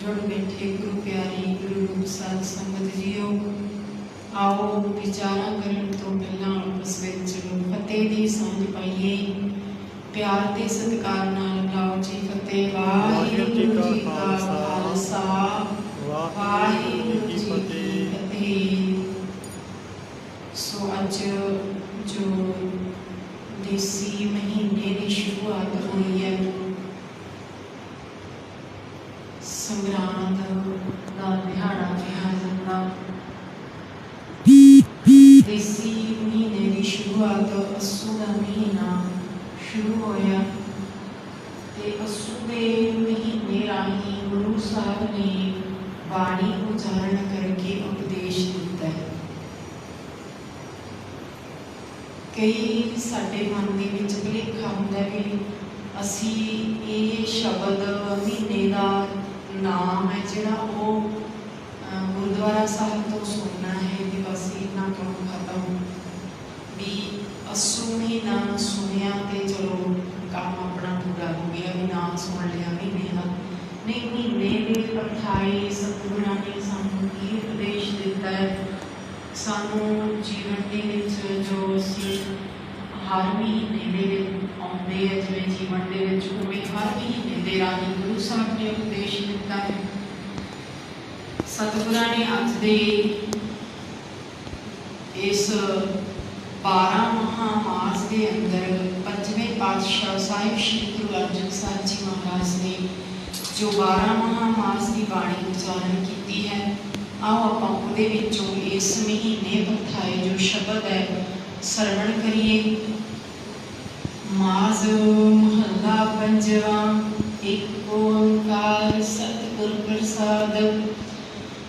जुड़ बैठे गुरु प्यारी गुरु रूप साध संगत जीओ। आओ विचारा करन तो पहला आपस विच फतेह दी सांझ पाइए। प्यार ते सत्कार नाल गाओ जी फतेह। वाहिगुरू जी का खालसा वाहिगुरू जी की फतेह। सो अज जो देसी महीने की शुरुआत हुई है, संगरांद का दिहाड़ा कहा जाता। देसी महीने की शुरुआत अस्सू का महीना शुरू होया ते अस्सू के महीने राही गुरु साहब ने बाणी उच्चारण करके उपदेश दिता है। कई साडे मन दे विच भुलेखा हुंदा भी असी ये शब्द महीने का नाम है जिहड़ा वो गुरुद्वारा साहब तो सुनना है कि बस इन्ना क्यों खत्म भी अस्सू महीना सुनिया तो चलो काम अपना पूरा हो गया भी नाम सुन लिया महीने का। नहीं, महीने के अठाई सतगुरां ने सानू की उपदेश दिता है। सानू जीवन के विच जो असी हर महीने आते हैं जिवें जीवन के हर महीने के राही गुरु साहब ने उपदेश दिता है। सतगुरां ने अज दे इस 12 महामास के अंदर 5वें पातशाह साहिब श्री गुरु अर्जन साहब जी महाराज ने जो 12 महामास की बाणी उच्चारण की है, आओ आपां उहदे विचों इस महीने पठाए जो शब्द है सरवण करिए। माज महला पंजवा एक ओंकार सतगुर प्रसाद।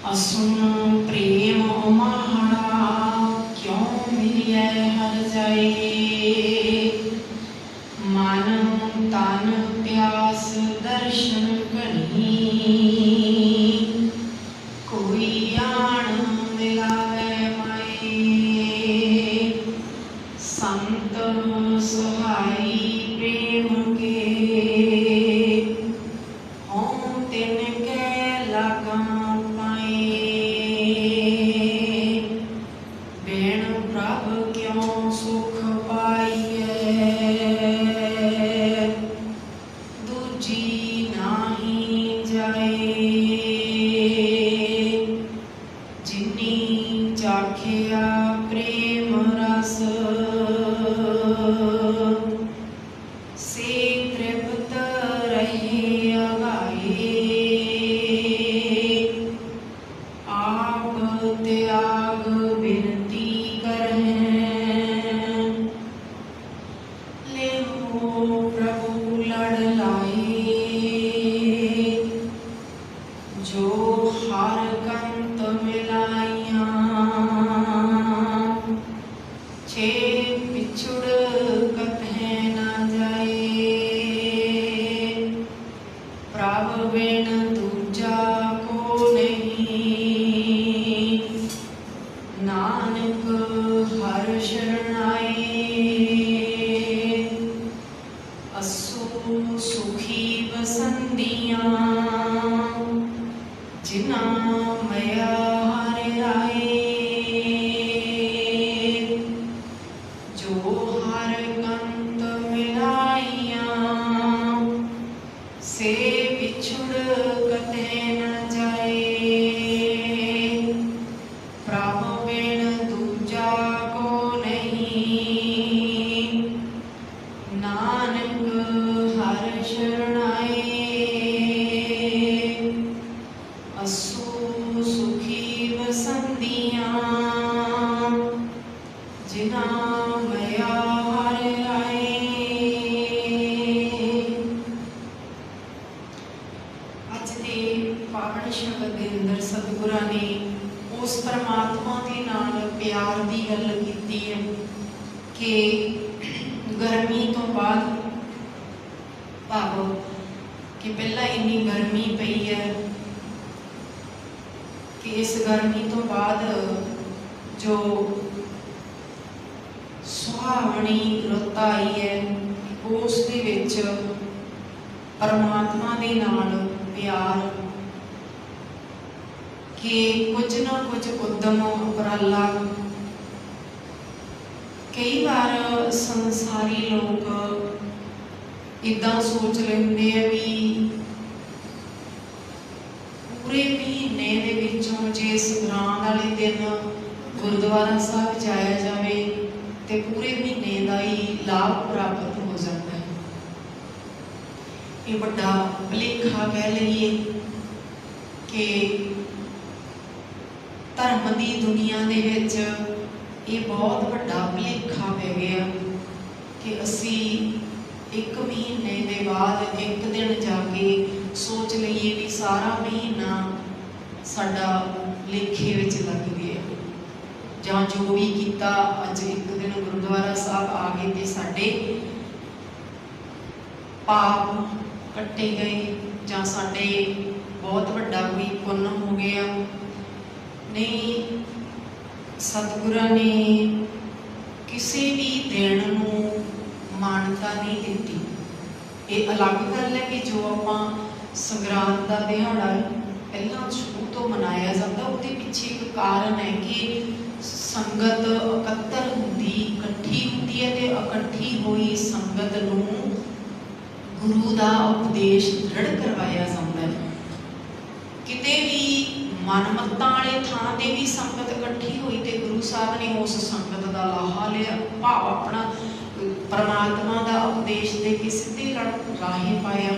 असुन प्रेम उमाहड़ा क्यों मिलिए हर जाए। मन तन प्यास दर्शन घनी कोई आण मिलावे माए। संत सहाई प्रेम के हों तिन के लगा पाए। बेण प्रभ क्यों सुख पाइए दूजी नाही जाए। जिनी चाखिया प्रेम रस से तृप्त रहे अगाए। आप त्याग विनती करें ले हो प्रभु लड़ लाए। जो हर कंत मिलाइया छे पिछुड़ कतै न जाए। प्रभ बिन दूजा को नहीं नानक हर शरणाए। असु सुखी बसंदियां जिना मया हर राए। जो हर कंत मिलाइया से बिछुड़ कतै न जाए। प्रभ बिन दूजा को नहीं नानक हर शरणाए। असु सुखी बसंदियां जिना मया हर राए। अज दे पावन शब्द के अंदर सतगुरां ने उस परमात्मा के नाल प्यार की गल की है कि गर्मी तो बाद भाव कि पहला इन्नी गर्मी पई है कि इस गर्मी तो बाद जो सुहावनी रुत आई है उस दे विच परमात्मा दे नाल प्यार, उस दे विच रस, उस दे विच तृप्त रहे अगाए। आप त्याग विनती करें ले हो प्रभु लड़ लाए। जो हर कंत मिलाइया छे पिछुड़ कतै न जाए। प्रभ बिन दूजा को नहीं नानक हर शरणाए। असु सुखी बसंदियां जिना मया हर राए। जो हर कंत मिलाइया से बिछुड़ कतै न जाए। प्रभ बिन दूजा को नहीं नानक हर शरणाए। असु सुखी बसंदियां जिना मया हर राए। कि कुछ ना कुछ उद्यम उपराला कई बार संसारी लोग इदा सोच लेंदे आ भी पूरे महीने दे विचों जे संगरांद वाले दिन गुरुद्वारा साहब जाया जाए तो पूरे महीने का ही लाभ प्राप्त हो जाता है। ये बड़ा भुलेखा कह लीए कि धर्म की दुनिया दे विच ये बहुत बड़ा भुलेखा पै गया कि असी एक महीने के बाद एक दिन जाके सोच लीए भी सारा महीना साडा लेखे विच लग गया, जां जो भी किया अज एक दिन गुरुद्वारा साहब आ गए तो साडे पाप कट्टे गए, जां साडे बहुत बड़ा कोई पुण्य हो गया। नहीं, सतगुरां ने किसी भी दिन नूं मानता नहीं दी। ये अलग गल है कि जो आपां संगरांद का दिहाड़ा पहला शुरू तो मनाया जाता, उसके पीछे एक कारण है कि संगत इकट्ठा होंदी इकट्ठी होंदी है ते इकट्ठी हुई संगत नूं गुरु का उपदेश दृढ़ करवाया जाता है। किते भी मनमत्तां वाले थां ते भी संगत इकट्ठी हुई तो गुरु साहब ने उस संगत का लाहा लिया, भाव अपना परमात्मा का उपदेश दे के सीधे राहे पाया।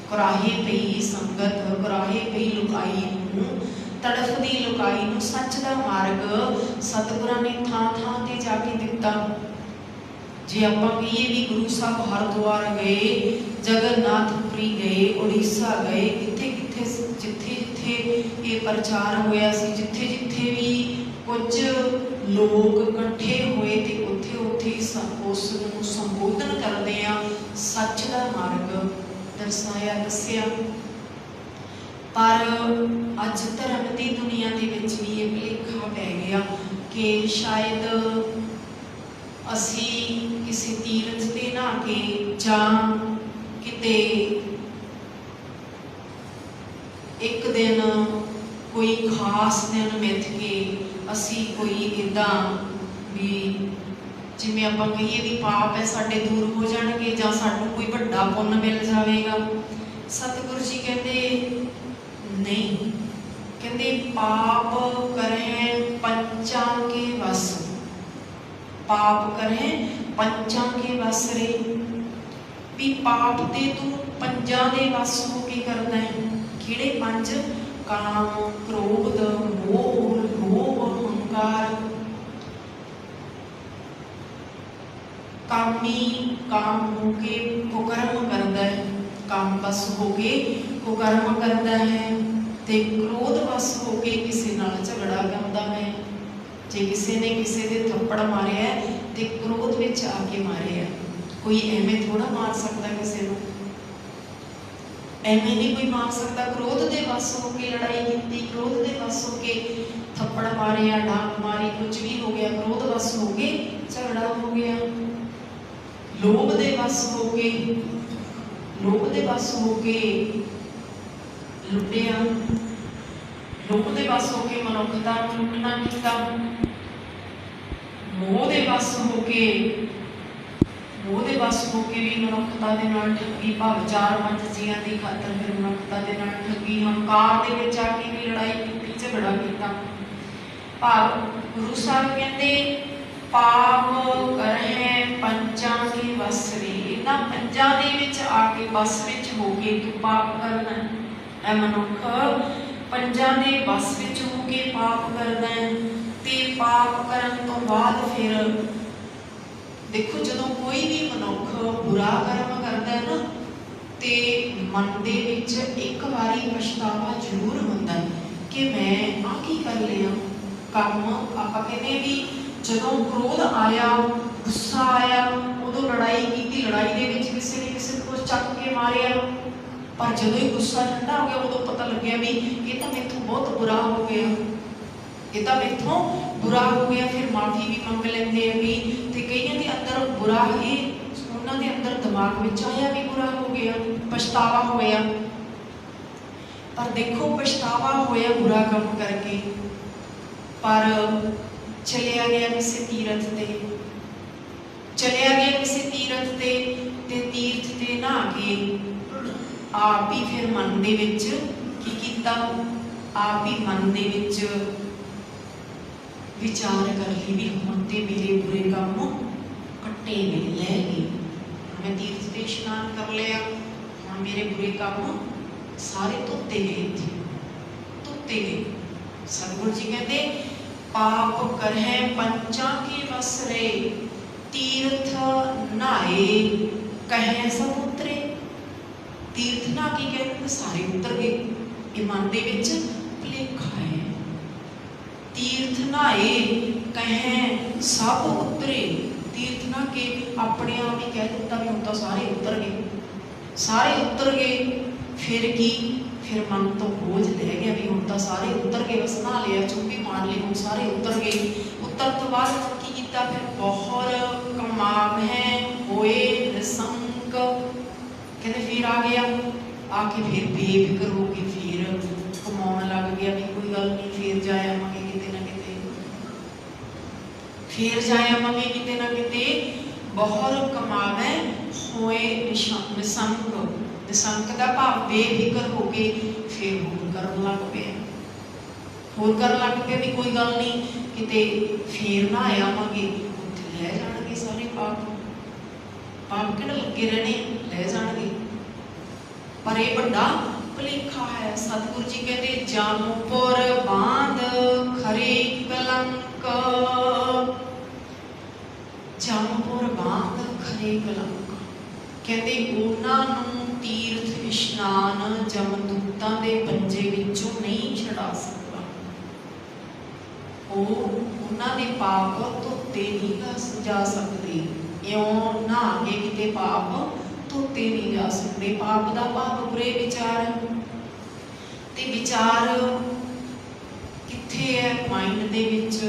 कुराहे पई संगत, कुराहे पई लुकाई नूं, तड़फदी लुकाई नूं सच का मार्ग सतगुरां ने थां थां ते जाके दिता। जे आपां कहिए भी गुरु साहब हरिद्वार गए, जगन्नाथपुरी गए, उड़ीसा गए, किथे किथे जिथे जिथे ये प्रचार होया सी, जिथे जिथे भी कुछ लोग इकट्ठे हुए तो उत्थे उत्थे उस संबोधन करते हैं, सच का मार्ग दर्शाया दसिया। पर अज धर्म की दुनिया के विच भी ये भुलेखा पै गया कि शायद असी किसी तीरथ ते नहा के जां किते एक दिन कोई खास दिन मिथ के असी कोई इदा भी जिमें आपां कहिए भी पाप है साडे दूर हो जाणगे जां सानूं कोई वड्डा पुण्य मिल जाएगा। सतगुरु जी कहते नहीं, कहते पाप करें पंचां के वस, पाप करें पंचां के वस रे। भी पाप ते तू पंजां दे वस हो के करदा है। किहड़े पंज? काम, क्रोध, मोह, लोभ, अहंकार। कामी काम होके कुकर्म करता है, काम बस होके कुकर्म करता है, ते क्रोध बस होके किसी नाल झगड़ा करता है। जे किसी ने किसी दे थप्पड़ मारे है तो क्रोध विच आके मारे है। कोई एवें थोड़ा मार सकता किसी को, एवें नहीं कोई मार सकता। क्रोध दे वस होके लड़ाई की, क्रोध दे वस होके थप्पड़ मारे या डांग मारी, कुछ भी हो गया, क्रोध वस होके झगड़ा हो गया। लोभ दे वस होके, लोभ दे वस होके लुटिया, लोभ दे वस होके मनुखता लुटना किया। मोह दे वस होके, मोह दे वस होके भी मनुखता दे नाल ठगी, भाव चार पंज जियां दी खातर फिर मनुखता दे नाल ठगी। हंकार दे विच आके भी लड़ाई की, झगड़ा किया। भाव गुरु साहब कहते पाप करें पंचां के वस रे। इन्हां पंजां दे विच आके बस विच हो के तू पाप करना है। मनुख पंजां दे बस विच हो के पाप करना है। ते पाप करन तो बाद फिर देखो जदों कोई भी मनुख बुरा कर्म करता है ना, तो मन दे विच एक बारी पछतावा जरूर होंदा है कि मैं आ की कर लिया काम। आपां कहने भी जदों क्रोध आया, गुस्सा आया, उदों लड़ाई की, लड़ाई दे विच किसी ने किसी को चक के मारिया। पर जदों ही गुस्सा ठंडा हो गया उदों पता लग्या भी ये तो मेथों बहुत बुरा हो गया, ये तो मेथों बुरा हो गया। फिर माफ़ी भी मंग लेंदे आ भी, ते कईयां दे अंदर बुरा ही उन्हां दे अंदर दिमाग विच आया भी बुरा हो गया, पछतावा होया। पर देखो पछतावा होया बुरा काम करके, पर चलिया गया किसी तीरथ ते, चलिया गया किसी तीरथ ते तीरथ ते नहा के आप ही फिर मन दे विच की कीता, आप ही मन दे विच विचार कर ली भी हुण ते मेरे बुरे काम कट्टे ने लै गए, मैं तीर्थ ते इशनान कर लिया, हुण मेरे बुरे काम सारे धोते गए थे, धोते गए। सतगुरु जी कहते पाप करहे पंचा के वसरे, तीर्थ नहाए कहे सब उतरे। तीर्थ नहा के कहते सारे उतर गए, ये मन दे विच भुलेखा है। तीर्थ नहाए कहे सब उतरे, तीर्थ नहा के अपने आप ही कह दिता भी हुण तां सारे उतर गए, सारे उतर गए। फिर की, फिर मन तो बोझ ले गया भी हुण तां सारे उतर गए, बस नहा लिया चुंगी मार ली हुण सारे उतर गए। उतर तो बाद की कीता, फिर बहुत कमाम है होए निसंक, कहते फिर आ गया, आके फिर बेफिक्र हो के फिर कमाउण लग गया भी कोई गल नहीं, फिर जा आवांगे किते ना किते, फिर जा आवांगे किते ना किते। बहुत कमावे होए निसंक, निसंक का भाव बेफिक्र हो के फिर होर करन लग पिया, होर करन लग पिया भी कोई गल नहीं किते फिर ना आवांगे, उत्थे लै जाणगे सारे पाप, पाप किहड़ा लगे रहने लै जाणगे। पर यह बड़ा भुलेखा है। सतगुरु जी कहते जमपुर बांध खरे कलंक, जमपुर बांध खरे कलंक, कहते उन्होंने तीर्थ इशनान जमदूतां दे पंजे विचों नहीं छड़ा सकता, उन्हां दे पाप धोते नहीं जा सकते, इउं नहा के किते पाप धोते नहीं जा सकते। पाप दा भाव बुरे विचार, ते विचार कित्थे है माइंड दे विच,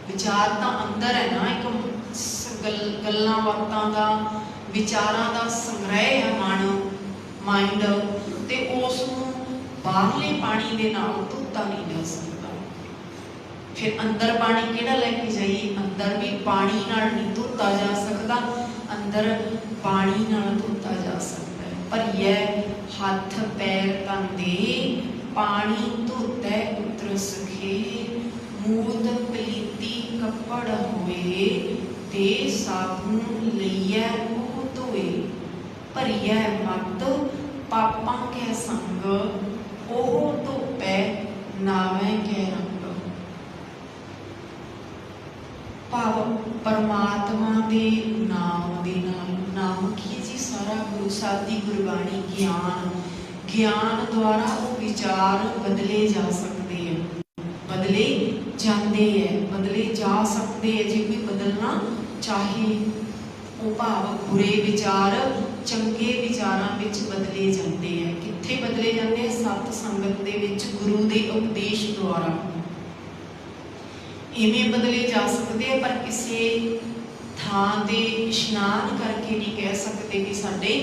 विचार तां अंदर है ना, एक गल्लां बातां दा विचारां दा संग्रह है मन माइंड, ते उस बाहरले पानी दे नाल धोता नहीं जा सकता। फिर अंदर पानी किहड़ा लैके जाइए, अंदर भी पानी नाल नहीं धोता जा सकता, अंदर पानी नाल धोता जा सकता है। पर यह हाथ पैर धोंदे पानी धोता उतर सके, मूत पलीती कपड़ होए ते साबुन लईए मुँह धोए। भरिया मत पापां के संग, ओह धोपै नावै कै रंग। भाव परमात्मा दे नाम दे नाल, नाम की जी सारा गुरु साहिब दी गुरबाणी ज्ञान, ज्ञान द्वारा वो विचार बदले जा सकते हैं, बदले जाते हैं, बदले जा सकते हैं। जे कोई बदलना चाहे वो भाव बुरे विचार चंगे विचारां विच बदले जाते हैं। कित्थे बदले जाते हैं? सत संगत दे विच गुरु दे उपदेश द्वारा इवें बदले जा सकते हैं। पर किसी थां ते इशनान करके नहीं कह सकते कि साडे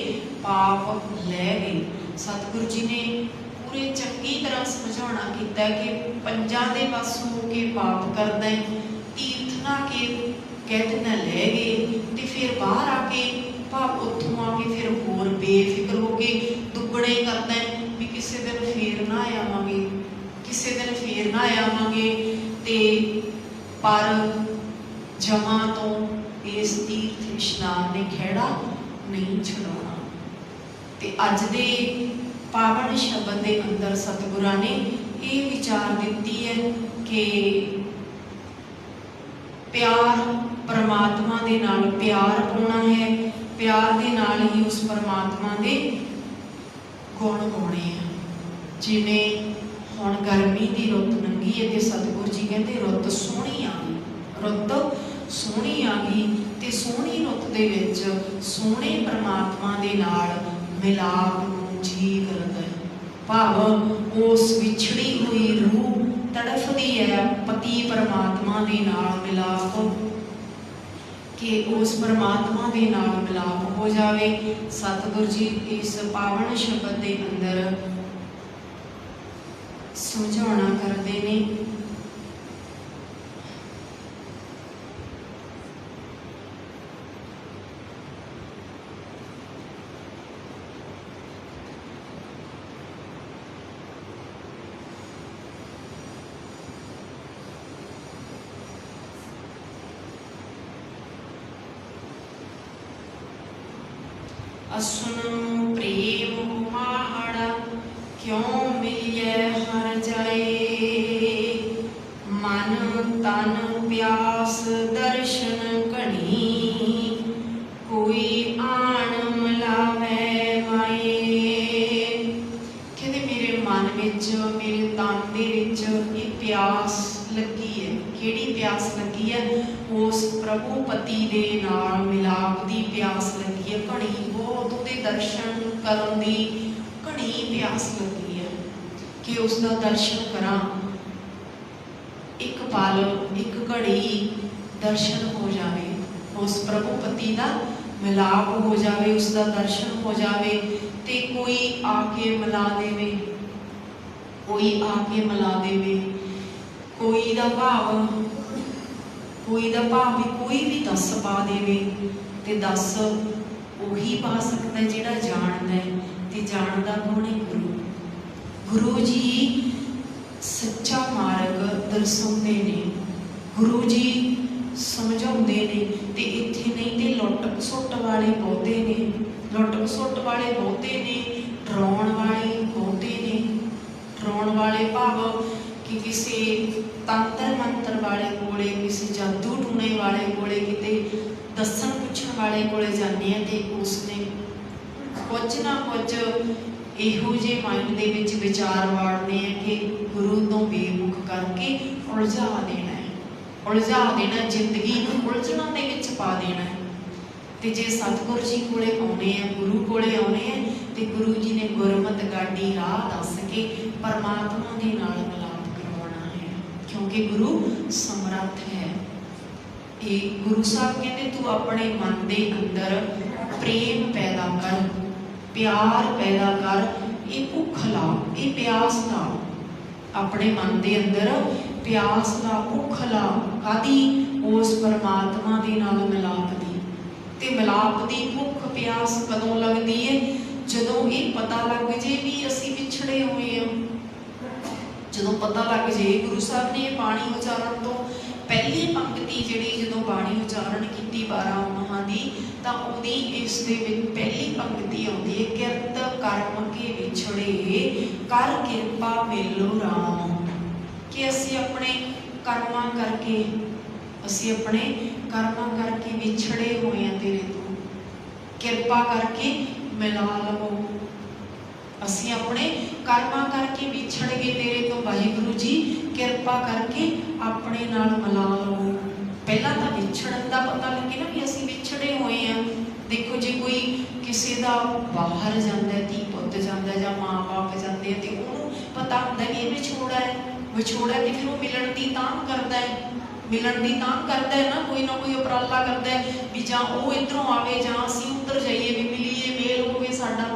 पाप लै गए। सतगुरु जी ने पूरे चंगी तरह समझाना किया कि पंजां दे पास हो के पाप करदा है, तीर्थ ना के कह देना लै गए, तो फिर बाहर आके भाव उत्थों आके फिर होर बेफिक्र हो के दुगने करता है भी किसी दिन फिर ना आवांगे, किसी दिन फिर ना आवांगे। ते पर जमा तो इस तीर्थ इशनान ने खैड़ा नहीं छुड़ाना। ते अज दे पावन शब्द के अंदर सतगुरां ने ये विचार दिती है कि प्यार परमात्मा दे नाल प्यार पाउणा है, प्यार दे नाल ही उस परमात्मा दे गुण गाउणे हैं। जिवें हुण गर्मी की रुत लंघी है तो सतगुरु जी कहते रुत सोहनी आ गई, रुत सोहनी आ गई, तो सोहनी रुत दे विच सोहणे परमात्मा दे नाल मिलाप नूं जी करदा है। भाव उस विछड़ी हुई रूह तड़फदी है पति परमात्मा दे नाल मिलाप, कि उस परमात्मा के नाल मिलाप हो जाए। सतगुरु जी इस पावन शब्द के अंदर ਸਮਝਾਉਣਾ ਕਰਦੇ ਨੇ। असुन प्रेम माहड़ क्यों मिलिए हर जाए, मन तन प्यास दर्शन घनी, कोई आन मिलावे माए। कहते मेरे मन विच मेरे तन दे विच ये प्यास लगी है। किहड़ी प्यास लगी है? उस प्रभु पति दे नाल मिलाप दी प्यास लगी है। घणी बहुत उहदे दर्शन करन दी घणी प्यास लगी है कि उसका दर्शन करा। एक पल एक घड़ी दर्शन हो जाए, उस प्रभु पति का मिलाप हो जाए, उसका दर्शन हो जाए। ते कोई आके मिला देवे, कोई आके मिला देवे। कोई दा भाव भी कोई भी दस पा देवे ते दस उही पा सकता है जिहड़ा जानदा है। ते जानदा कौन है? गुरु जी सच्चा मार्ग दर्शाउंदे ने, गुरु जी समझाउंदे ने। ते इत्थे नहीं ते लुट घसुट वाले बहुते ने, लुट घसुट वाले बहुते ने, डराउण वाले बहुते ने। डराउण वाले भाव कि किसी तंत्र मंत्र वाले कोले, किसी जादू टूने वाले कोले, किते दसन पुछण वाले कोले जाने ते उसने कुछ ना कुछ इहो जे माइंड दे विच विचार वाड़ने हैं कि गुरु तो बेमुख करके उलझा देना है, उलझा देना, जिंदगी नूं उलझना दे विच पा देना है। ते जे सतगुर जी कोले आउणे हैं, गुरु कोले आउणे हैं, ते गुरु जी ने गुरमत गाड़ी राह दस के परमात्मा दे नाल मिलाप करवाना है, क्योंकि गुरु समर्थ है। ये गुरु साहब कहते तू अपने मन दे अंदर प्रेम पैदा कर, प्यार पैदा कर, ये भुख ला, ये प्यास ला, अपने मन दे अंदर प्यास ला, भुख ला। कादी? उस परमात्मा दे नाल मिलाप दी। ते मिलाप दी भुख प्यास कदों लगदी है? जदों ये पता लग जे भी असीं विछड़े हुए हैं, जदों पता लग जे। गुरु साहब ने बाणी उचारण तो पहली पंक्ति जिहड़ी जदों बाणी उचारण कीती 12 माहां दी, तां उहदी इस दे विच पहली पंक्ति आउंदी है, किरत कर्म के विछड़े कर किरपा मेलो राम। कि असीं अपने कर्मां करके, असीं अपने कर्मां करके विछड़े हुए हैं तेरे तो, किरपा करके मिला लवो। असीं अपने कर्मां करके विछड़ गए तेरे तो, वाहिगुरु जी किरपा करके अपने नाल मिला लवो। पहला तो विछड़न का पता लगे ना भी असीं विछड़े हुए हैं। देखो जे कोई किसी का बाहर जाता है, धी पुत जाता है, जां माँ बाप जाते हैं, तो उन्होंने पता होता है कि विछोड़ा है, विछोड़ा है, तो फिर वो मिलन की तांघ करता है, मिलन की तांघ करता है ना कोई उपराला करता है भी जां वो इधरों आवे जां असीं उधर जाइए, भी मिलीए, मेल होवे साडा।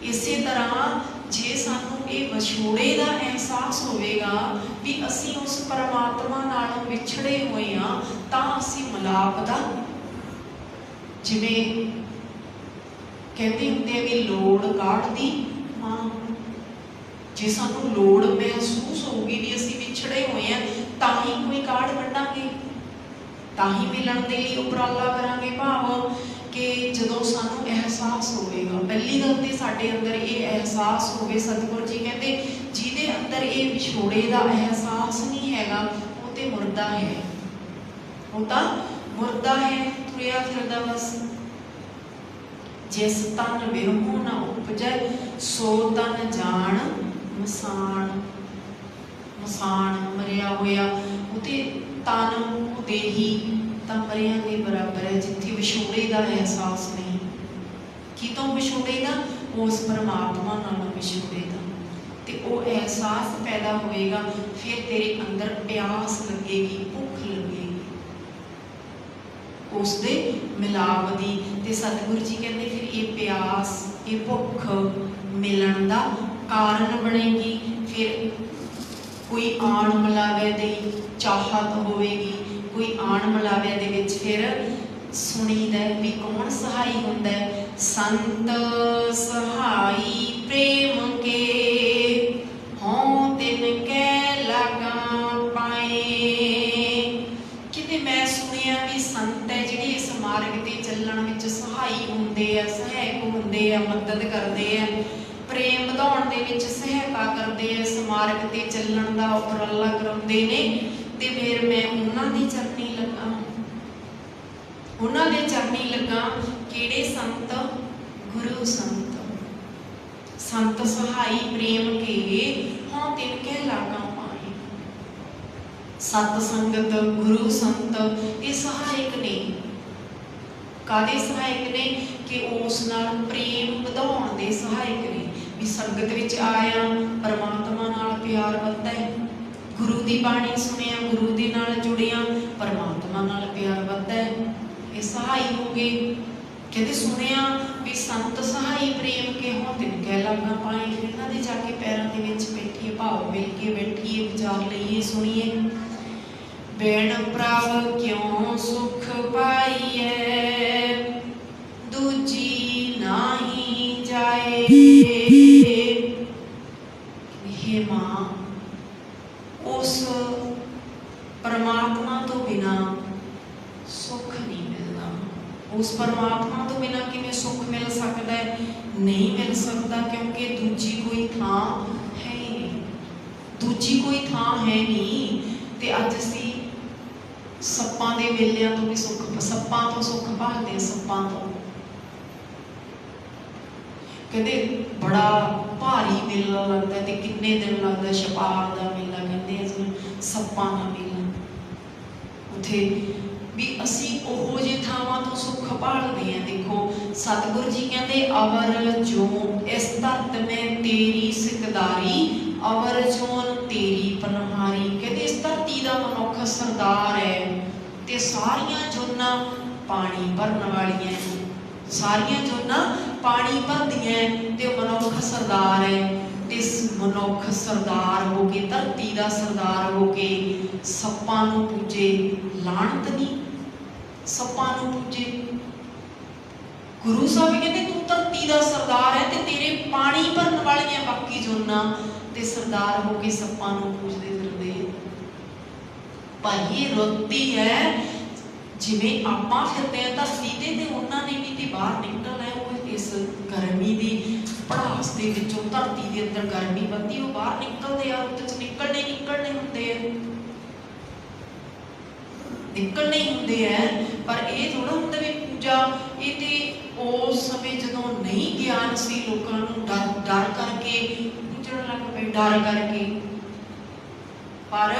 इस तरह जे सानू ये विछोड़े का एहसास होवेगा भी असीं उस परमात्मा नालों विछड़े हुए हाँ, तां असीं मिलाप दा, जिवें कहते हुंदे भी लोड़ काढ़दी मां। जे सानू लोड़ महसूस होगी भी असीं विछड़े हुए हैं, तां ही कोई काढ़ कढांगे, तां ही मिलन दे लई उपराला करांगे। भाव कि जदों सानू एहसास होवेगा, पहली गल ते साडे अंदर ये एहसास होवे। सतगुर जी कहते जिहदे अंदर ये विछोड़े का एहसास नहीं हैगा वो ते मुर्दा है, वो तां मुर्दा है, तुरिया फिरदा बस। जिस तन विरहो ना उपजै सो तन जान मसान। मसान मरिया होया उते तन देही तां मरिया के बराबर है, जिथे विछोड़े का एहसास नहीं। कितों विछोड़े का? उस परमात्मा नालों विछोड़े का। ते वो एहसास पैदा होएगा, फिर तेरे अंदर प्यास लगेगी, भुख लगेगी उसदे मिलाप दी। ते सतगुरु जी कहते फिर ये प्यास, ये भुख मिलन का कारण बनेगी। फिर कोई आण मलावे दी चाहत होवेगी, कोई आण मलावे दे विच फिर सुनीदा भी कौन सहाई हुंदा है। संत सहाई प्रेम के हों तिन कै लागा पाए। किते मैं सुनिया भी संत है जिहड़े इस मार्ग ते चलण विच सहाई हुंदे आ, सहायक हुंदे आ, मदद करदे आ, प्रेम ਵਧਾਉਣ ਦੇ ਵਿੱਚ ਸਹਾਇਤਾ ਕਰਦੇ ਆ, ਇਸ ਮਾਰਗ ਤੇ ਚੱਲਣ ਦਾ ਉਪਰਾਲਾ ਕਰਾਉਂਦੇ ਨੇ। ਤੇ ਫਿਰ ਮੈਂ ਉਹਨਾਂ ਦੀ ਚਰਨੀ ਲੱਗਾ, ਉਹਨਾਂ ਦੇ ਚਰਨੀ ਲੱਗਾ। ਕਿਹੜੇ ਸੰਤ? ਗੁਰੂ ਸੰਤ। संत सहाई प्रेम के हों तिन कै लागा पाए। सत संगत गुरु संत ये सहायक ने। कादे सहायक ने? कि उस नाल प्रेम वधाउण दे सहायक ने। भी संगत विच आया परमात्मा नाल प्यार वधदा है, गुरु दी बाणी सुनिया गुरु दे नाल जुड़िया परमात्मा नाल प्यार वधदा है, ये सहाई हो गए। कहते सुनिया भी संत सहाई प्रेम के हों तिन कै लागा पाए। इन्हां दे जाके पैरां दे विच बैठिए, भाव मिल के बैठिए, विचार लईए, सुनिए। बैण प्रभ क्यों सुख पाईए, दूजी नाही जाए। हे मां, उस परमात्मा तो बिना सुख नहीं मिलता। उस परमात्मा तो बिना किवें सुख मिल सकता है? नहीं मिल सकता, क्योंकि दूजी कोई थां है ही नहीं, दूजी कोई थां है नहीं। ते अज असीं सप्पां दे मेलिਆਂ तो भी सुख, सप्पां तो सुख भालदे हैं, सप्पां तो। कहते बड़ा भारी मेला लगता है, ते किन्ने दिन लगता, छपार दा मेला कहते हैं जिवें सप्पां दा मेला। उत्थे भी असी ओहो जे थावां तो सुख भालदे हैं। देखो सतगुरु जी कहते अवर जो इस धरत में तेरी सिकदारी, अवर जोन तेरी पनहारी। कहते इस धरती दा मनुख सरदार है, ते सारियां जोनां पानी भरन वालियां, सारियां जोनां पानी भरदियां, ते मनुख सरदार है। ते मनुख सरदार हो के, धरती दा सरदार हो के सप्पां नूं पूजे, लाणत नहीं सप्पां नूं पूजे। गुरु साहब कहते तू धरती दा सरदार है, ते तेरे पानी भरन वालियां बाकी जोनां ते सरदार हो के सप्पां नूं पूजदे फिरदे। भाई रुत्ती है जिवें आपां फिरदे आ धरती ते, उन्हां ने भी ते बाहर निकलना है। वो इस गर्मी दी भड़ास दे विचों धरती दे अंदर गर्मी वधदी, वो बाहर निकलदे आ, रुत्त च निकलने हुंदे आ, निकलने ही होंदे हैं। पर यह थोड़ा होंदा भी पूजा ये तो उस समय जदों नहीं ज्ञान सी, लोगों को डर करके पूजण लग पे, डर करके। पर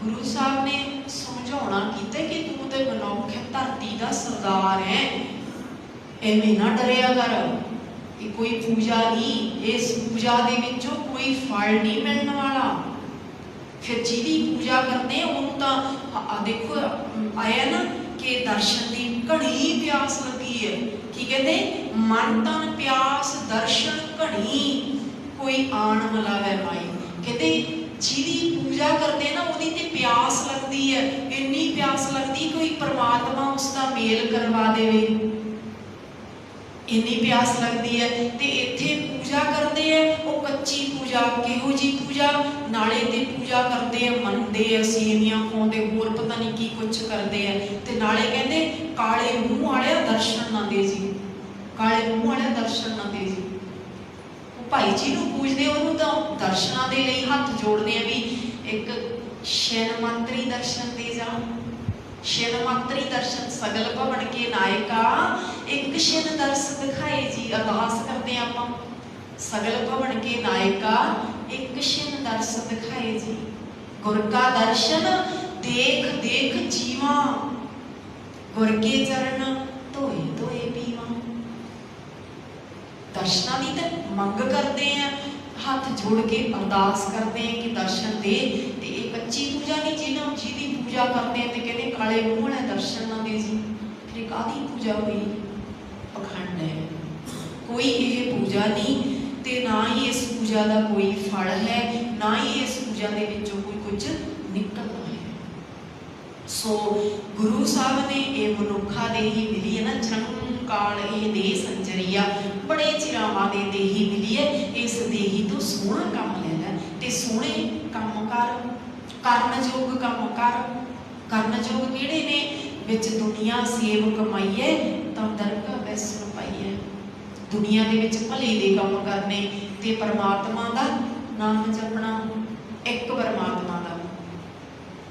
गुरु साहब ने समझाउणा कीता कि तू तो मनुख है, धरती दा सरदार है, एवें ना डरिया कर। ये कोई पूजा नहीं, इस पूजा दे विचों कोई फल नहीं मिलने वाला। फिर जिहदी पूजा करते हैं उन्होंने तो देखो आया ना कि दर्शन की घनी प्यास लगी है। की कहते मन तन प्यास दर्शन घनी, कोई आण मलावे माई। कहते जिहदी पूजा करते ना उहदी ते प्यास लगती है, इन्नी प्यास लगती कोई परमात्मा उसका मेल करवा देवे, इन्नी प्यास लगती है। तो इत्थे पूजा करते हैं वो कच्ची पूजा, किहो जी पूजा, नाले ते पूजा करते हैं, मनते हैं, सेवियां खाते, होर पता नहीं की कुछ करते हैं। तो नाले कहते काले मूँह वाले दर्शन ना दे जी, काले मूँह वाले दर्शन ना दे जी। वो भाई जी को पूजते उन्होंने तो दर्शनों के लिए हाथ जोड़ते हैं भी एक शैन मात्री दर्शन दे जा, शैन मात्री दर्शन। सगल भवन के नायका एक शैन दर्श दिखाए जी, अरदास करते हैं आप, सगल भवन के नायका एक शैन दर्श दिखाए जी। गुर का दर्शन देख देख जीवा, गुर के चरण धोए धोए पीवा। दर्शना की तो मंग करते हैं, हाथ जोड़ के अरदास करते हैं कि दर्शन दे। ते एक कच्ची पूजा नहीं, जिन्होंने जिहदी पूजा करते हैं तो कहते काले मूँह वाले दर्शन ना दे जी। फिर काहदी पूजा हुई? पखंड है, कोई ये पूजा नहीं, ते ना ही इस पूजा का कोई फल है, ना ही इस पूजा के विचों कोई कुछ निकलना है। सो गुरु साहब ने ये मनुखा देही मिली है ना, जन्म काल ये देह संजरिया, बड़े चिरावां दे देही मिली है, इस देही तो सोहना काम ले लै ते सोहने काम कर, करनयोग काम कर। करनयोग किहड़े ने? विच दुनिया सेव कमाई है तां दरगाह वैसन पाई है। दुनिया दे विच भले दे काम करने ते परमात्मा दा नाम जपना। एक परमात्मा दा,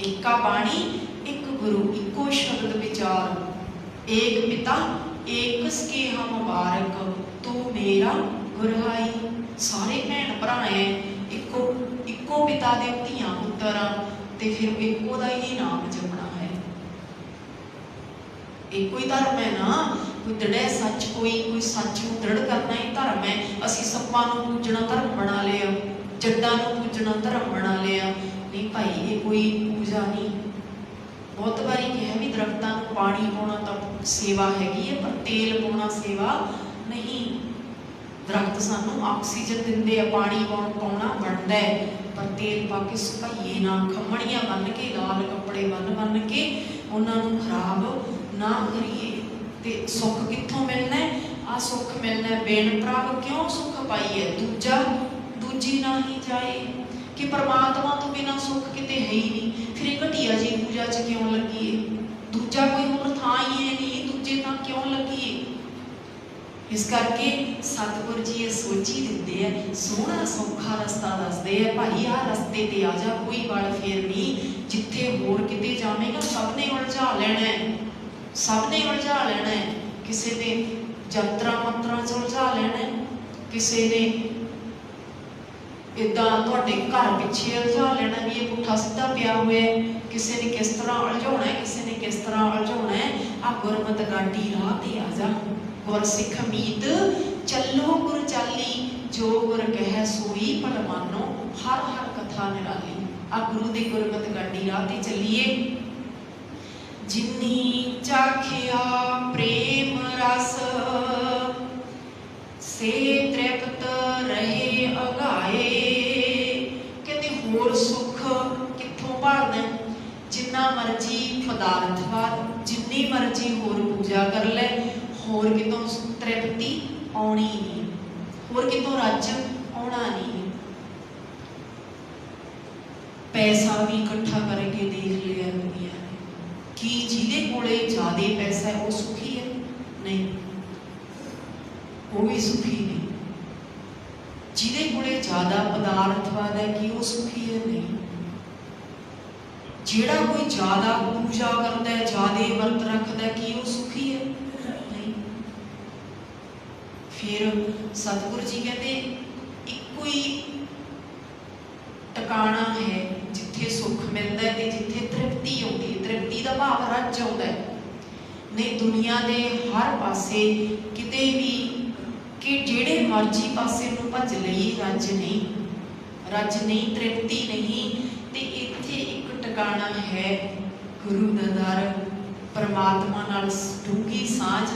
एका बाणी एक गुरु, इको शब्द विचार, एक पिता एक सके हम मुबारक, तू मेरा गुरहाई। सारे भैन भरा है, इको पिता दे धीआं पुत्तर, ते फिर इको दा ही नाम जपना है। एको ही धर्म है ना, कोई दृढ़ सच, कोई सच नूं दृढ़ करना ही धर्म है। असीं सप्पां नूं पूजना धर्म बना लिया, जड्डां नूं पूजना धर्म बना लिया। नहीं भाई, ये कोई पूजा नहीं। बहुत बारी कहा भी दरख्तां नूं पानी पाउणा तां सेवा हैगी है, पर तेल पाउणा सेवा नहीं। दरख्त सानूं ऑक्सीजन दिंदे आ, पानी पाउणा बनदा है, पर तेल पा के सुकाइए ना, खम्मणियां बन के, लाल कपड़े बन के उन्हां नूं खराब ना करिए। ते सुख कित्थों मिलना है? आ सुख मिलना है बेन प्रभ क्यों सुख पाइए, दूजी ना ही जाए। कि परमात्मा तो बिना सुख किते है ही नहीं, फिर घटिया जी पूजा च क्यों लगिए? दूजा कोई होर थां ही है नहीं, दूजे थां क्यों लगिए? इस करके सतगुरु जी ये सोची दिंदे है, सोहना सौखा रस्ता दसदे है, भाई आ रस्ते ते आ जा, कोई गल फेर नहीं। जिथे होर किते जावेगा सब ने उलझा लेना है, सब ने उलझा लेना है। किसी ने जंतरा मंत्रा च उलझा लेना है, किसी ने इदा तुहाडे घर पिछे उलझा लेना भी ये पुट्ठा सीधा पिया हुआ है, किसी ने किस तरह उलझाउणा है, किसी ने किस तरह उलझाउणा है। आ गुरमत गाडी राह ते आ जा, गुर सिख मीत चलो गुर चाली, जो गुर कह सोई भल मानो, हर हर कथा निराली। आ गुरु दी गुरमत गाडी राह ते चलीए। जिन्नी चाखिया प्रेम रस, से तृप्त रहे अगाए। कहते होर सुख कित्थों भालना? जिन्ना मर्जी पदार्थवाद, जिन्नी मर्जी होर पूजा कर ले, होर कितों तृप्ति आउणी नहीं, होर कितों रज आउणा नहीं। पैसा भी इकट्ठा करके देख लिया दुनिया ने कि जिहदे कोले ज़्यादा पैसा है वो सुखी है? नहीं, वो भी सुखी नहीं। जिहदे कोले ज़्यादा पदार्थवाद है कि वो सुखी है? नहीं। जिहड़ा कोई ज़्यादा पूजा करता है, ज़्यादा वर्त रखता है, कि वो सुखी है? नहीं। फिर सतगुरु जी कहते इको ही टिकाणा है जिथे सुख मिलता है, जिथे तृप्ति आउंदी है। तृप्ति का भाव रज आउंदा है। नहीं, दुनिया के हर पासे किते भी कि जेड़े मर्जी पासे नूं भज लई रज नहीं, तृप्ति नहीं। ते इत्थे एक टिकाणा है गुरु दा दर, परमात्मा नाल डूंगी सांझ,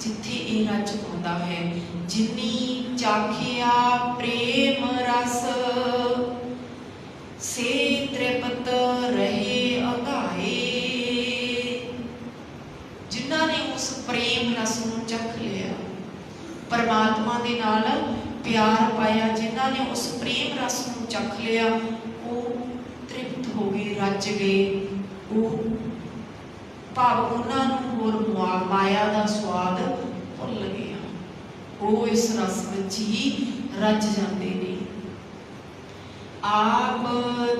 जिथे ये रज पाउंदा है। जिन्नी चाखिया प्रेम रस, से तृप्त रहे अगाए। जिन्हां ने उस प्रेम रस नूं चख लिया, परमात्मा दे नाल प्यार पाया, जिन्हां ने उस प्रेम रस नूं चख लिया, वो तृप्त हो गए, रज गए। वो भाव उन्हां नूं होर माया दा स्वाद भुल गया, वो इस रस विच ही रज जाते ने। आप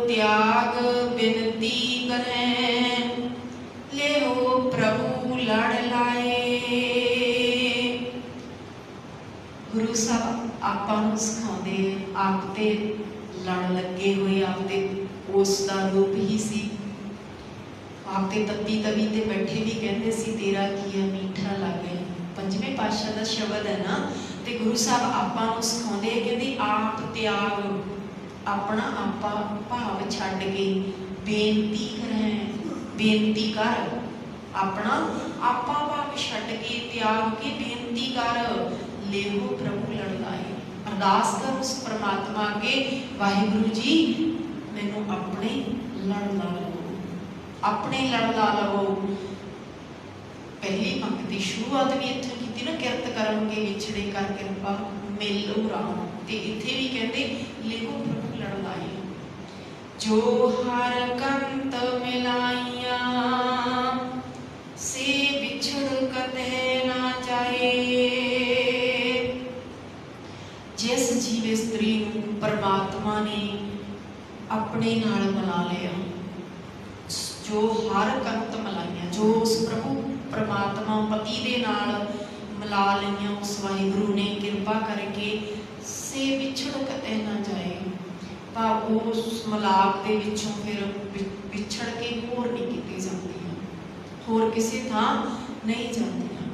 त्याग बिनती करें, ले हो प्रभु लड़ लाए। गुरु साहब आपां नूं सिखाउंदे, आप ते लड़ लगे हुए, आप ते उस दा रूप ही सी। आप ते तत्ती तवी ते बैठे भी कहते सी, तेरा किया मीठा लागे। पंजवें पातशाह दा शब्द है ना। ते गुरु साहब आपां नूं सिखाउंदे, कहते आप त्याग, अपना आपा भाव छड्ड के बेनती करें, बेनती कर। अपना आपा भाव छड्ड के त्याग के बेनती कर। लेहो प्रभु लड़ लाए, अरदास कर उस परमात्मा अगे, वाहिगुरु जी मैनू अपने लड़ ला लवो, अपने लड़ ला लवो। पहली पंक्ति शुरुआत भी इत्थों की ना, किरत करमगे विछड़े कर कृपा मिलो राम, ते इत्थे भी कहते लिखो प्रभु लड़ लाए। जो हर कंत मिलाइया से बिछड़ कते ना जाए। जिस जीव स्त्री परमात्मा ने अपने नाल मिला लिया, जो हर कंत मिलाइया, जो उस प्रभु परमात्मा पति दे नाल मिला लिया, उस वाहिगुरु ने कृपा करके से बिछड़ कते ना जाए। भाव उस मिलाप के विचों फिर विछड़ के होर नहीं कीती जांदियां, होर किसी थां नहीं जांदियां।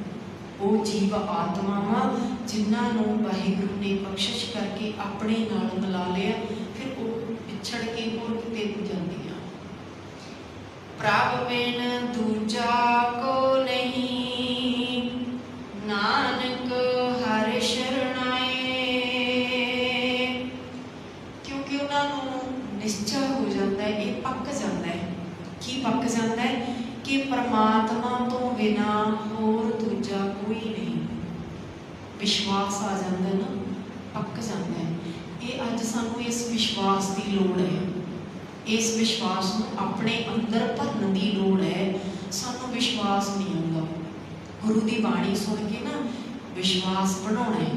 वो जीव आत्मावां जिन्हां नूं वाहिगुरु ने बख्शिश करके अपने नाल मिला लिया, फिर वो विछड़ के होर किते नहीं जांदियां। प्रभ बिन दूजा को नहीं, नानक हर शरणाए। क्योंकि उन्होंने निश्चय हो जाता है, ये पक जाता है कि पक जाता है कि परमात्मा तो बिना होर दूजा कोई नहीं। विश्वास आ जाता है ना, पक जाता है। ये अज सानू इस विश्वास की लोड़ है, इस विश्वास को अपने अंदर भरन की लोड़ है। सानू विश्वास नहीं आता, गुरु की बाणी सुन के ना विश्वास बनाना है,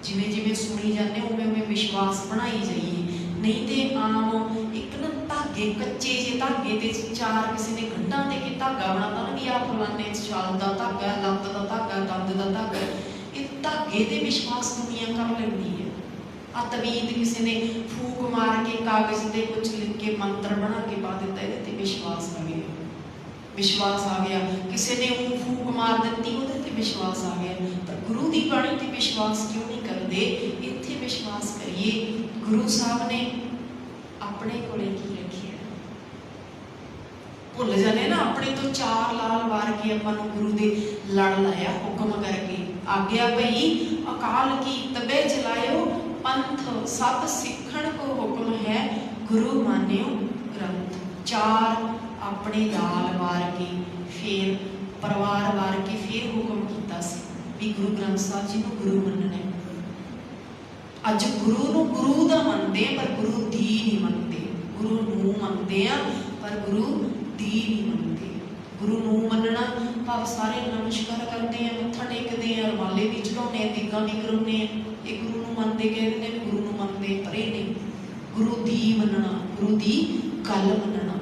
जिमें जिमें सुनी जाते उमें उमें विश्वास बनाई जाइए। नहीं तो आम एक ना धागे कच्चे जे धागे ते चार किसी ने गंढा दे के धागा बनाता ना कि आ फलाने शाल का धागा, लत्त का धागा, दंद का धागा, ये धागे ते विश्वास दुनिया कर लेती है। आ तवीत किसी ने फूक मार के कागज से कुछ लिख के मंत्र बना के पा दिता, ये विश्वास आ गया, विश्वास आ गया। किसी ने वो फूक मार दी, वो विश्वास आ गया। पर गुरु की बाणी ते विश्वास क्यों नहीं करते? इत्थे विश्वास करिए। गुरु साहब ने अपने कोले की रखी है, भुल जाने ना अपने तो चार लाल वार के अपन गुरु दे लड़ लाया हुक्म करके। आग्या भई अकाल की तबे चलायो, पंथ सत सिखण को हुक्म है, गुरु मान्यो ग्रंथ। चार अपने लाल वार के फिर परिवार वार के फिर हुक्म किया भी गुरु ग्रंथ साहब जी को गुरु मनना है। अज गुरु नूं गुरु दा मनते पर गुरु दी नहीं मनते, गुरु नूं मनते हैं पर गुरु दी नहीं मनते। गुरु नूं मनना भाव सारे नमस्कार करते हैं, मत्था टेकते हैं, रमाले भी चढ़ाने, दिग्गा भी कराने, ये गुरु नूं मनते कहते हैं, गुरु नूं मनते पर ये नहीं। गुरु दी मनना, गुरु दी गल मनना,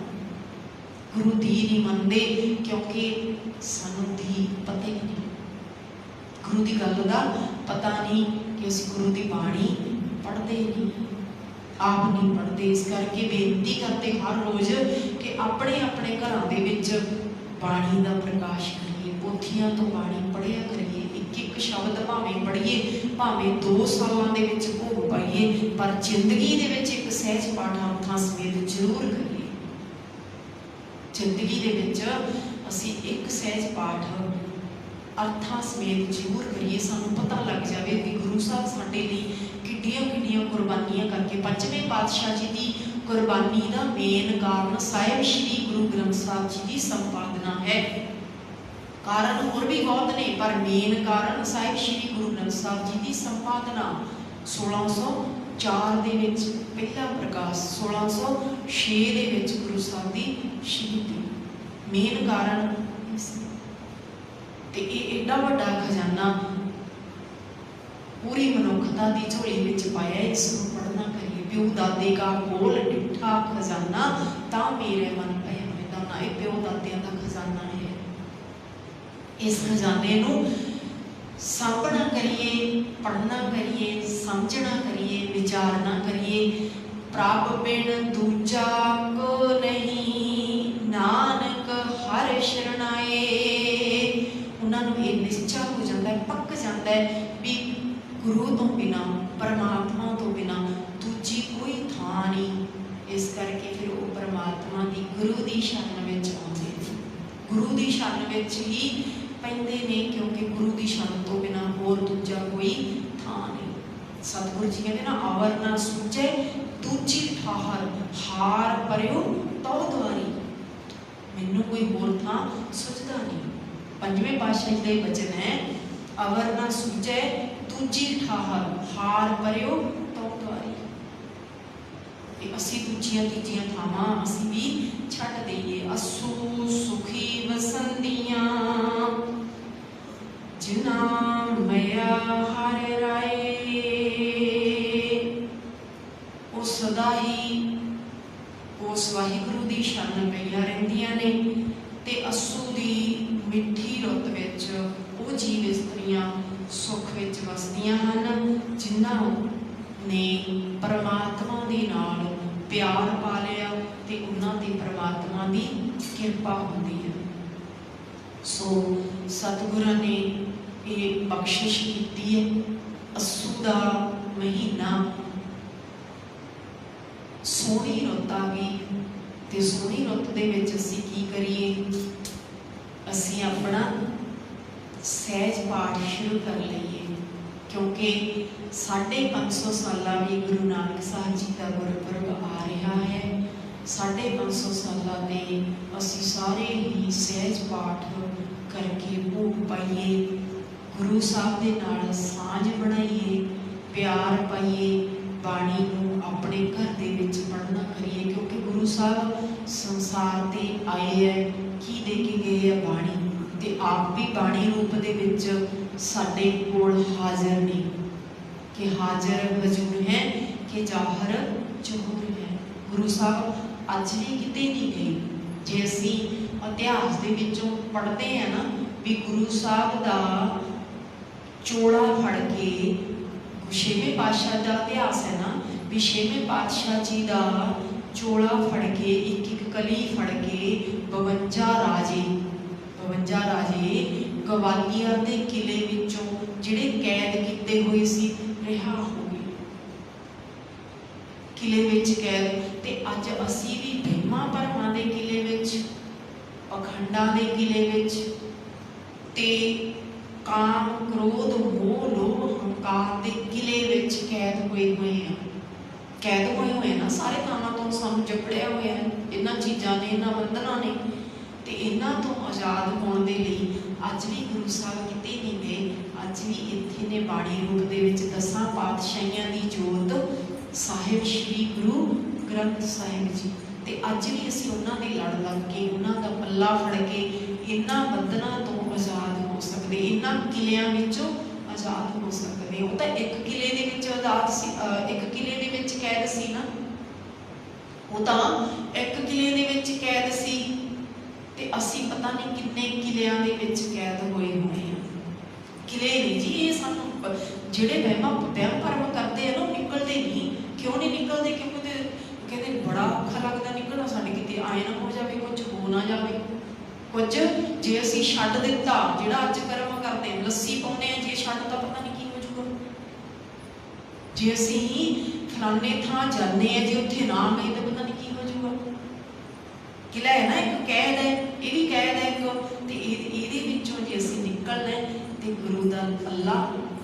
गुरु दी नहीं मनते क्योंकि सानू दी पता ही नहीं, गुरु की गल का पता नहीं कि अस गुरु की बाणी पढ़ते नहीं, आप नहीं पढ़ते। इस करके बेनती करते हर रोज़ कि अपने अपने घरों के विच बाणी का प्रकाश करिए, पोथियां तो बाणी पढ़िया करिए, एक एक शब्द भावें पढ़िए, भावें 2 सालों के विच भोग पाइए, पर जिंदगी के विच एक सहज पाठ अर्थां समेत जरूर करिए। जिंदगी के विच असी एक सहज पाठ अर्थां समेत जरूर करिए। सानू पता लग जाए कि गुरु साहब साडे लई किड्डियां किड्डियां कुर्बानियां करके, पंचवें पातशाह जी की कुर्बानी का मेन कारण साहिब श्री गुरु ग्रंथ साहब जी की संपादना है। कारण होर भी बहुत ने, पर मेन कारण साहिब श्री गुरु ग्रंथ साहब जी की संपादना 1604 दे विच पहला प्रकाश, 1606 दे विच गुरु साहब की शहीदी, मेन कारण ते एडा वड्डा खजाना पूरी मनुखता की झोली में पाया। इसको पढ़ना करिए। प्यो दादे का कोल डिठा खजाना, ता मेरे मन पे मैदाना, ये प्यो दादियां का खजाना है। इस खजाने नूं सामभना करिए, पढ़ना करिए, समझना करिए, विचारना करिए। प्रभ बिन दूजा को नहीं, नानक हर शरणाए। उन्होंने ये निश्चय हो जाता है, पक जाता है भी गुरु तो बिना, परमात्मा तो बिना दूजी कोई थां नहीं। इस करके फिर वो परमात्मा की गुरु की शरण में आते, गुरु की शरण में ही पैंदे ने, क्योंकि गुरु की शरण तो बिना होर दूजा कोई थां नहीं। सतगुरु जी कहते ना, अवर ना सूझे दूजी ठाहर, हार परियो तौ द्वारी। मैनू कोई होर थां सुझदा नहीं। पंजवें पातशाह जी दे वचन है, अवर ना सूझे दूजी ठाहर, हार परियो तौ द्वारी। असी दूजियां तीजियां थावां असी भी छड्ड दईए। असू सुखी वसंदियां जिना मया हर राए। वो सदा ही उस वाहिगुरु की शरण पईयां रहिंदियां ने ते असू की मिठी रुत विच वो जीव इस्त्रियां सुख विच वसदियां हन जिन्हां ने परमात्मा दे नाल प्यार पा लिया ते उन्हां ते परमात्मा की किरपा होंदी है। सो सतगुरां ने ये बख्शिश की है। अस्सू का महीना सोहनी रुत आ गई ते सोहनी रुत दे विच असीं की करिए, असीं अपना सहज पाठ शुरू कर लईए क्योंकि 550 साला भी गुरु नानक साहब जी का गुरपुरब आ रहा है। 550 साला दे असीं सारे ही सहज पाठ करके भोग पाइए, गुरु साहब के नाल सांझ बनाइए, प्यार पाइए, बाणी नूं अपने घर दे विच पढ़ना करिए क्योंकि गुरु साहब संसार ते आए है की दे के गए है बाणी, ते आप भी बाणी रूप दे विच साडे कोल हाज़र ने कि हाज़र हजूर है कि जाहर जहूर है। गुरु साहब अज भी किते नहीं गए। जे असीं इतिहास दे विचों पढ़ते हैं ना भी गुरु साहब का चोला फड़ के, छेवें पातशाह का इतिहास है ना भी छेवें पातशाह जी का चोला फड़ के एक एक कली फड़ के 52 राजे गवालियर के किले विचों जिहड़े कैद किते हुए सी रिहा हो गए, किले विच कैद। ते अज असीं भी भीमा भरमां दे किले विच, पखंडां दे किले विच ते काम क्रोध मोह लोभ हंकार के किले विच कैद हुए हैं। कैद हुए ना सारे कामां तो सानूं जकड़िया होया है, इन्हां चीज़ां ने, इन्हां बंधनां ने, ते इन्हां तो आज़ाद होने के लिए अज भी गुरु साहब किते नहीं गए। अज भी इत्थे ने बाणी रूप दे विच 10 पातशाहियां दी जोत साहिब श्री गुरु ग्रंथ साहिब जी, ते अज भी असीं उन्हां दे लड़ लग के, उन्हां दा पल्ला फड़ के इन्हां बंधनां तो आज़ाद हो सकते, इन्हां किलियां विचों आज़ाद हो सकते। वो तो एक किले दे विच आज़ाद सी, एक किले दे विच कैद सी ना, वो तो एक किले दे विच कैद सी ते असीं पता नहीं किन्ने किलियां दे विच कैद होए हुए हैं। किले नहीं जी, ये सानूं जिहड़े वहम भरम करते हैं ना निकलते नहीं। क्यों नहीं निकलते? क्योंकि कहते बड़ा औखा लगता निकलना, साडे किते आए ना हो जाए, कुछ हो ना जाए, कुछ जे असीं छड्ड दित्ता जिहड़ा अज कर्म करते हैं, लस्सी पाउने आ, जे छड्डता पता नहीं की हो जाऊगा। जे असीं फलाने थां जाने हैं, जे उत्थे ना गए तो पता नहीं की हो जाऊगा। किला है ना, एक कैद है, ये भी कैद है एक, ते इहदे विचों जे असीं निकलना है तो गुरु का पल्ला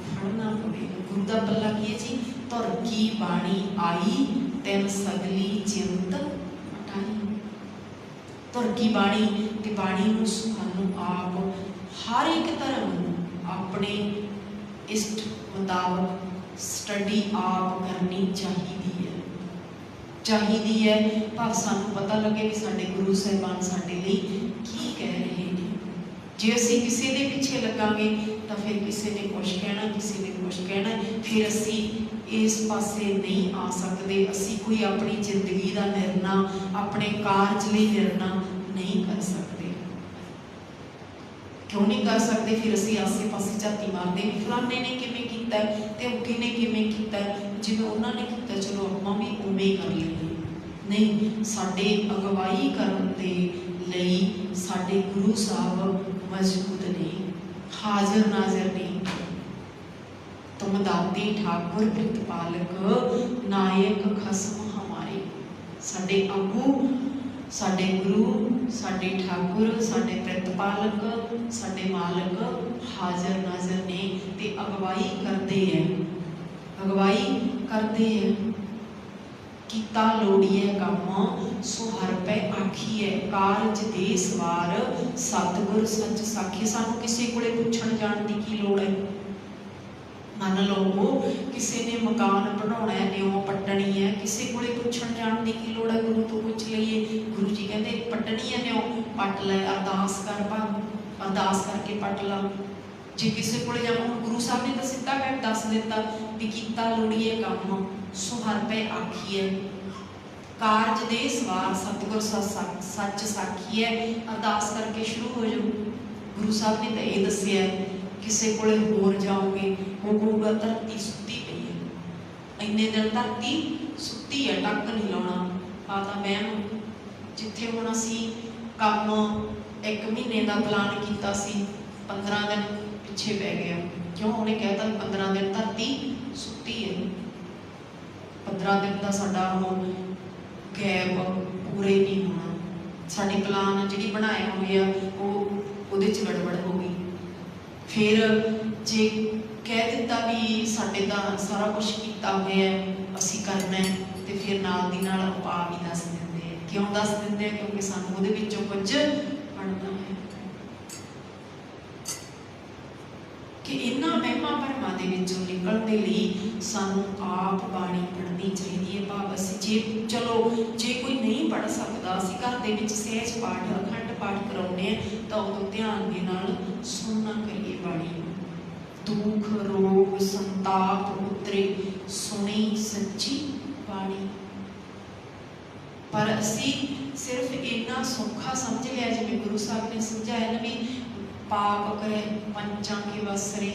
फड़ना पवेगा। गुरु का पल्ला की है जी, तुर की बाणी आई तैन सगली चिंत हटाई। तुर की बाणी ते बाणी नूं सानूं आप हर एक धर्म अपने इष्ट मुताबक स्टडी आप करनी चाहिए पर सानूं पता लगे भी साडे गुरु साहिबान साडे लई की कह रहे हैं। जे असीं किसी दे पिछे लगांगे तो फिर किसी ने कुछ कहना, किसी ने कुछ कहना, फिर असीं इस पासे नहीं आ सकते। असीं कोई अपनी जिंदगी का निर्णय अपने कारज लई निर्णय नहीं कर सकते। क्यों नहीं कर सकते? फिर असीं आसे पासे झाती मारते, फलाने ने किवें कीता ते उठी ने किवें कीता, जिवें उन्हां ने कीता चलो आपां भी उवें ही कर लईए। नहीं, साडे अगवाई करन दे लई साडे गुरु साहब मौजूद ने, हाज़र नाज़र ने। तुम दाते ठाकुर प्रतिपालक नायक खसम हमारे। साडे आगू, साडे गुरु, साडे ठाकुर, साडे प्रतिपालक, साडे मालक हाज़र नाज़र ने ते अगवाई करते हैं। अगवाई पढ़ते हैं, कीता लोड़ीए काम सो हर पै आखीए, कारज दे सवार सतगुर सच साखी। सानू किसी कोले पुछण जाण दी की लोड़ है? मन लो किसी ने मकान बनाना है, न्यों पट्टनी है, किसी को पुछण जाण दी की लोड़ है? गुरु तो पुछ लईए। गुरु जी कहते पट्टनी है न्यों, पट लै, अरदास कर, भाग अरदास करके पट ला। जे किसी को जाओ, गुरु साहब ने तो सीधा कह दस दिता भी कीता लोड़ीए काम सो हर पै आखीए, कारज दे सवार सतगुर सच साखी है। अरदास करके शुरू हो जाओ। गुरु साहब ने तो यह दसिया किसी को होर जाओगे वो कहोगा धरती सुत्ती पई है, इन्ने दिन धरती सुत्ती है, टक नहीं लाना। आता मैम जिथे हुण असी काम 1 महीने का प्लान किया, 15 दिन पिछे पै गया। क्यों? उन्हें कहता 15 दिन धरती सुत्ती है। 15 दिन का साडा गैप पूरे नहीं होना, साडी प्लान जी बनाया हुआ वो गड़बड़ हो गई। फिर जे कह दिता भी साडे दा सारा कुछ किया हुआ है, असी करना है, तो फिर नाल दी नाल पा भी दस देंदे हैं। क्यों दस देंदे हैं? क्योंकि सानू उहदे विचों कुछ पढ़ना है कि इन्हां महिमा भरमां दे विचों निकलण दे लई सानू आप बाणी पढ़नी चाहिए है। भाव असी जे चलो जे कोई नहीं पढ़ सकता, असी घर दे विच सहज पाठ अखंड पाठ कराउने हैं, तो उदों ध्यान दे नाल सुनना करिए बाणी। दुख रोग संताप उतरे सुनी सच्ची बाणी। पर असी सिर्फ इन्ना सौखा समझ लिया, जिवें गुरु साहब ने समझाया ना भी पाप करे पंचां के वसरे,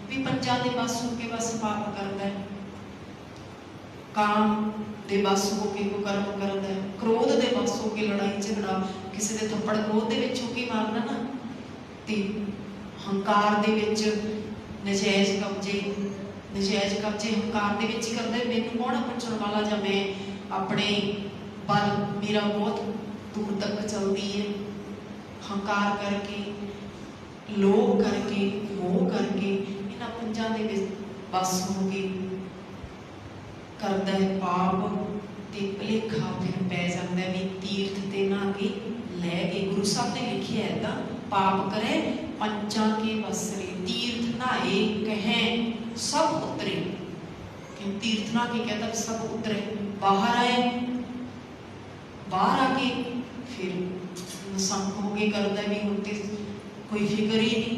भी पंचां दे बस हो के बस पाप करता है, काम दे बस हो के कोई कर्म करता है, क्रोध दे बस हो के लड़ाई झगड़ा, किसी दे थप्पड़ क्रोध दे विच हो के मारना ना, ते हंकार दे विच नजायज कब्जे हंकार दे विच करदा है। मैनूं कौन बचण वाला, जां मैं अपने बल मेरा बहुत दूर तक चलती है। हंकार करके, लोभ करके, मोह करके, इन्हां पंजां दे विच बस हो के करदा है पाप, ते भुलेखा फिर पै जांदा है भी तीर्थ ते नहा के लै गए। गुरु साहब ने लिखिया है दा पाप करे पंचां के वसरे, तीर्थ नहाए कहें सब उतरे। तीर्थ नहा के कहता सब उतरे, बाहर आए, बाहर आके फिर संख हो के करता भी हुण ते कोई फिक्र ही नहीं,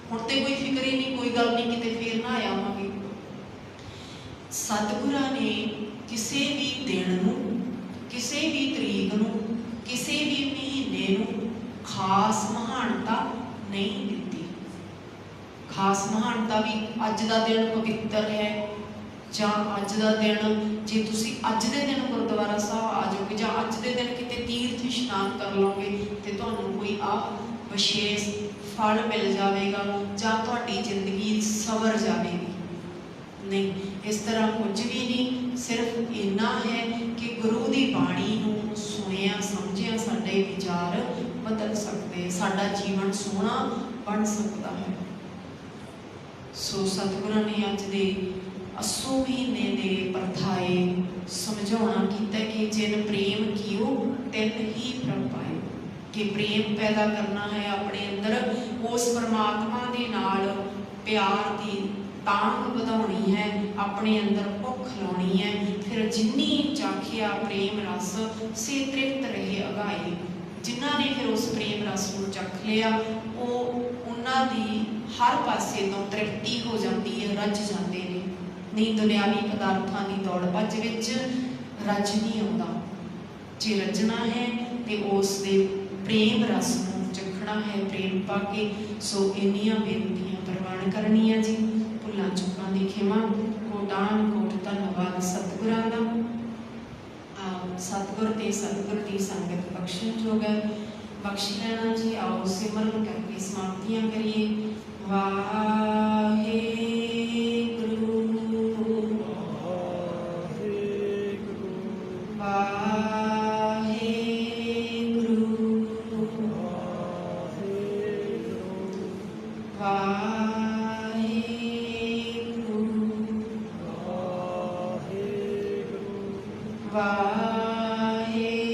हुण ते कोई फिक्र ही नहीं, कोई गल नहीं, किते फिर ना आवांगे। सतगुरां ने किसी भी दिन नूं, किसी भी तरीक नूं, किसी भी महीने नूं खास महानता नहीं दिती। खास महानता भी अज दा दिन पवित्र है, जां अज दा दिन जे तुसी अज दे दिन गुरुद्वारा साहब आ जाओगे, जां अज दे दिन किते तीर्थ इशनान कर लोगे, तो तुहानूं कोई विशेष फल मिल जाएगा, जां तुहाडी जिंदगी सवर जाएगी। नहीं, इस तरह कुछ भी नहीं। सिर्फ इन्ना है कि गुरु की बाणी नूं सुनिया समझिया साडे विचार बदल सकते, साडा जीवन सोहना बन सकता है। सो सतगुरां ने अज दे 80 महीने दे परथाए समझाउणा कीता कि जिन प्रेम कियो तिन ही प्रभ पाए, कि प्रेम पैदा करना है अपने अंदर, उस परमात्मा दे नाल प्यार की तांग वधाउणी है, अपने अंदर भुख लाउणी है। फिर जिन्नी चाखिया प्रेम रस से तृप्त रहे अगाई। जिन्हां ने फिर उस प्रेम रस को चख लिया, वो उन्हां दी हर पासे तो तृप्ति हो जाती है, रज जाते हैं। नहीं दुनियावी पदार्थों की दौड़ भज विच रज नहीं आता। जे रजना है तो उस दे प्रेम रस को चखना है, प्रेम पा के। सो इन्नियां बेनतियां प्रवान करनियां जी, भुलां चुकां दी खिमा, कोटान कोट धन्नवाद सतगुरां दा। सतगुर ते सतगुर की संगत बख्शण जोग है, बख्श लेना जी। आओ सिमरन करके समाप्तियां करिए। वाहे ਵਾਹਿਗੁਰੂ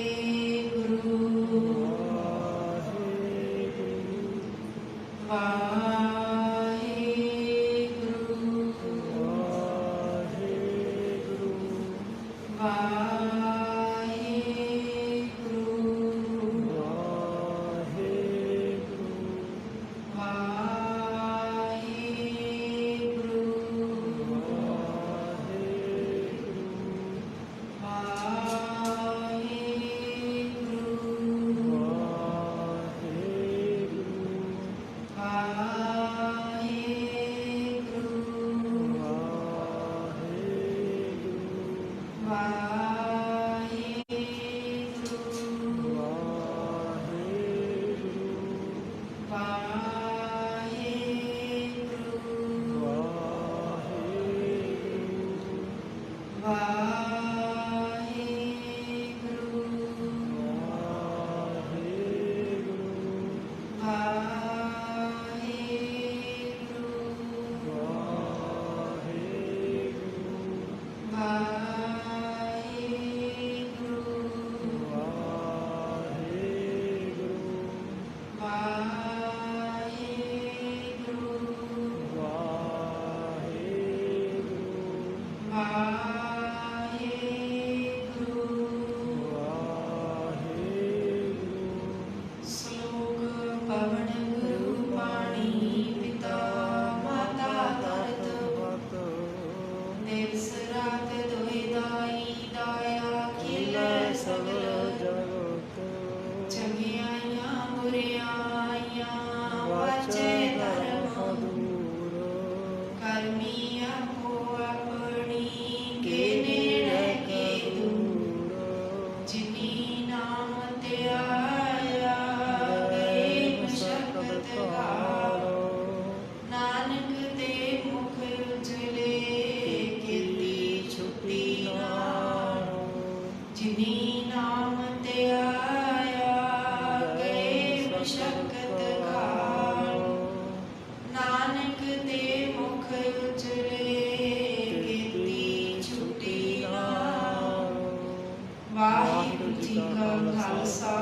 ਵਾਹਿਗੁਰੂ ਜੀ ਕਾ ਖਾਲਸਾ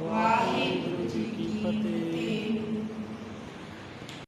ਵਾਹਿਗੁਰੂ ਜੀ ਕੀ